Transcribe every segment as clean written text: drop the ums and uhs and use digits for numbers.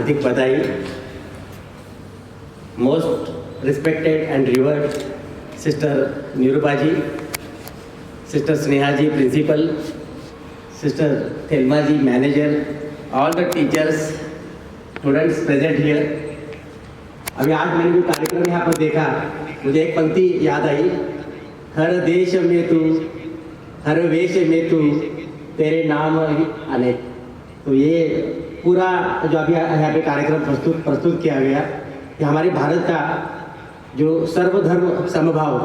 हार्दिक बधाई। Most respected and revered sister Nirupa ji, sister Sneha ji principal, sister Thelma ji manager, all the teachers, students present here. अभी आज मैंने जो कार्यक्रम यहाँ पर देखा, मुझे एक पंक्ति याद आई, हर देश में तू, हर वेश में तू, तेरे नाम अनेक। तो ये पूरा जो अभी यहाँ पे कार्यक्रम प्रस्तुत किया गया, कि हमारे भारत का जो सर्वधर्म समभाव,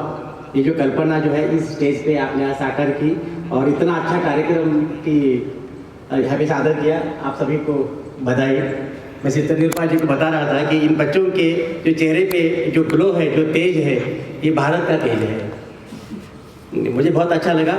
ये जो कल्पना जो है इस स्टेज पे आपने आज साकार की और इतना अच्छा कार्यक्रम की यहाँ पे सादर किया, आप सभी को बधाई। मैं सिस्टर निरूपा जी को बता रहा था कि इन बच्चों के जो चेहरे पे जो ग्लो है, जो तेज है, ये भारत का तेज है। मुझे बहुत अच्छा लगा,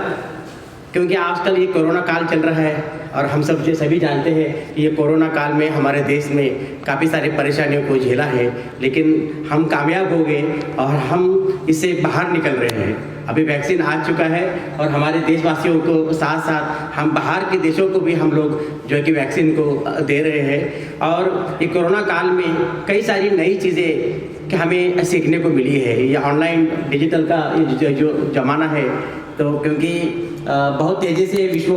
क्योंकि आजकल ये कोरोना काल चल रहा है और हम सब जो सभी जानते हैं कि ये कोरोना काल में हमारे देश में काफ़ी सारी परेशानियों को झेला है, लेकिन हम कामयाब हो गए और हम इससे बाहर निकल रहे हैं। अभी वैक्सीन आ चुका है और हमारे देशवासियों को साथ साथ हम बाहर के देशों को भी हम लोग जो है कि वैक्सीन को दे रहे हैं। और ये कोरोना काल में कई सारी नई चीज़ें कि हमें सीखने को मिली है। ये ऑनलाइन डिजिटल का जो ज़माना है, तो क्योंकि बहुत तेज़ी से विश्व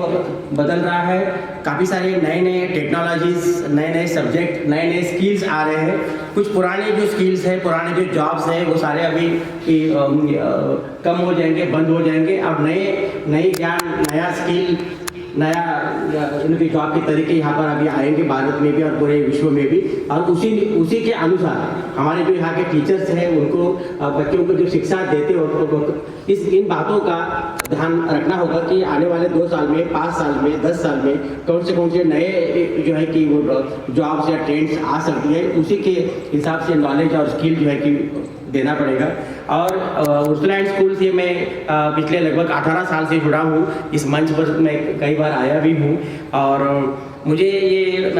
बदल रहा है, काफ़ी सारे नए नए टेक्नोलॉजीज़, नए नए सब्जेक्ट, नए नए स्किल्स आ रहे हैं। कुछ पुराने जो स्किल्स हैं, पुराने जो जॉब्स हैं, वो सारे अभी कम हो जाएंगे, बंद हो जाएंगे और नए ज्ञान, नया स्किल, नया इनके जॉब के तरीके यहाँ पर अभी आएंगे भारत में भी और पूरे विश्व में भी। और उसी के अनुसार हमारे जो यहाँ के टीचर्स हैं, उनको बच्चों को जो शिक्षा देते हो, इन बातों का ध्यान रखना होगा कि आने वाले 2 साल में, 5 साल में, 10 साल में कौन से नए जो है कि वो जॉब्स या ट्रेंड्स आ सकती है, उसी के हिसाब से नॉलेज और स्किल जो है कि देना पड़ेगा। और उर्सुलाइट स्कूल से मैं पिछले लगभग 18 साल से जुड़ा हूँ। इस मंच पर मैं कई बार आया भी हूँ और मुझे ये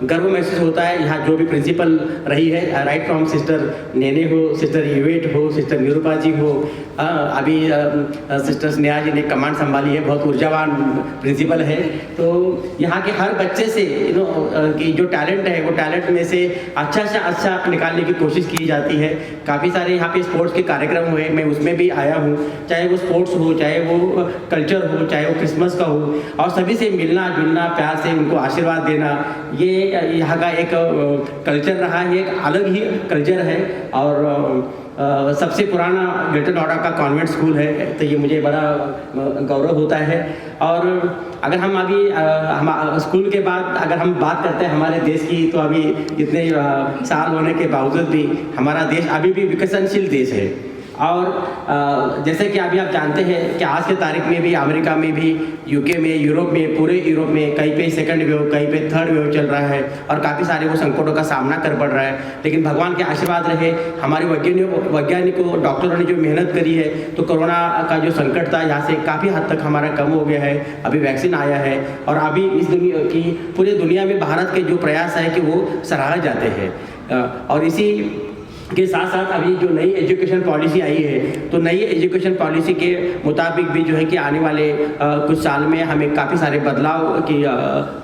गर्व महसूस होता है, यहाँ जो भी प्रिंसिपल रही है, राइट फ्रॉम सिस्टर नेने हो, सिस्टर यूवेट हो, सिस्टर निरूपा जी हो, अभी सिस्टर स्नेहा जी ने कमांड संभाली है, बहुत ऊर्जावान प्रिंसिपल है। तो यहाँ के हर बच्चे से कि जो टैलेंट है, वो टैलेंट में से अच्छा से अच्छा निकालने की कोशिश की जाती है। काफ़ी सारे यहाँ पे स्पोर्ट्स के कार्यक्रम हुए, मैं उसमें भी आया हूँ, चाहे वो स्पोर्ट्स हो, चाहे वो कल्चर हो, चाहे वो क्रिसमस का हो, और सभी से मिलना जुलना, प्यार से उनको आशीर्वाद देना, ये यहाँ का एक कल्चर रहा है, एक अलग ही कल्चर है। और सबसे पुराना ग्रेटर नोएडा का कॉन्वेंट स्कूल है, तो ये मुझे बड़ा गौरव होता है। और अगर हम अभी हम स्कूल के बाद अगर हम बात करते हैं हमारे देश की, तो अभी इतने साल होने के बावजूद भी हमारा देश अभी भी विकसनशील देश है। और जैसे कि अभी आप जानते हैं कि आज के तारीख में भी अमेरिका में भी, यूके में, यूरोप में, पूरे यूरोप में कहीं पे सेकंड वेव, कहीं पे थर्ड वेव चल रहा है और काफ़ी सारे वो संकटों का सामना कर पड़ रहा है। लेकिन भगवान के आशीर्वाद रहे, हमारे वैज्ञानिकों, डॉक्टरों ने जो मेहनत करी है, तो कोरोना का जो संकट था यहाँ से काफ़ी हद तक हमारा कम हो गया है। अभी वैक्सीन आया है और अभी इस दुनिया की, पूरी दुनिया में भारत के जो प्रयास है कि वो सराहे जाते हैं। और इसी के साथ साथ अभी जो नई एजुकेशन पॉलिसी आई है, तो नई एजुकेशन पॉलिसी के मुताबिक भी जो है कि आने वाले कुछ साल में हमें काफ़ी सारे बदलाव की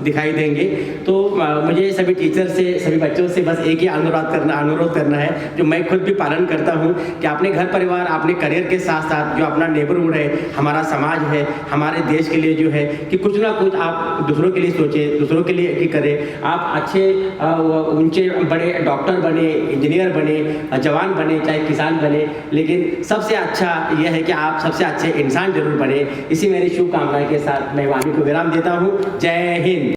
दिखाई देंगे। तो मुझे सभी टीचर से, सभी बच्चों से बस एक ही अनुरोध करना है, जो मैं खुद भी पालन करता हूँ, कि अपने घर परिवार, अपने करियर के साथ साथ जो अपना नेबरहुड है, हमारा समाज है, हमारे देश के लिए जो है कि कुछ ना कुछ आप दूसरों के लिए सोचें, दूसरों के लिए करें। आप अच्छे ऊंचे बड़े डॉक्टर बने, इंजीनियर बने, जवान बने, चाहे किसान बने, लेकिन सबसे अच्छा यह है कि आप सबसे अच्छे इंसान जरूर बने। इसी मेरी शुभकामनाएं के साथ मैं वाणी को विराम देता हूँ। जय हिंद।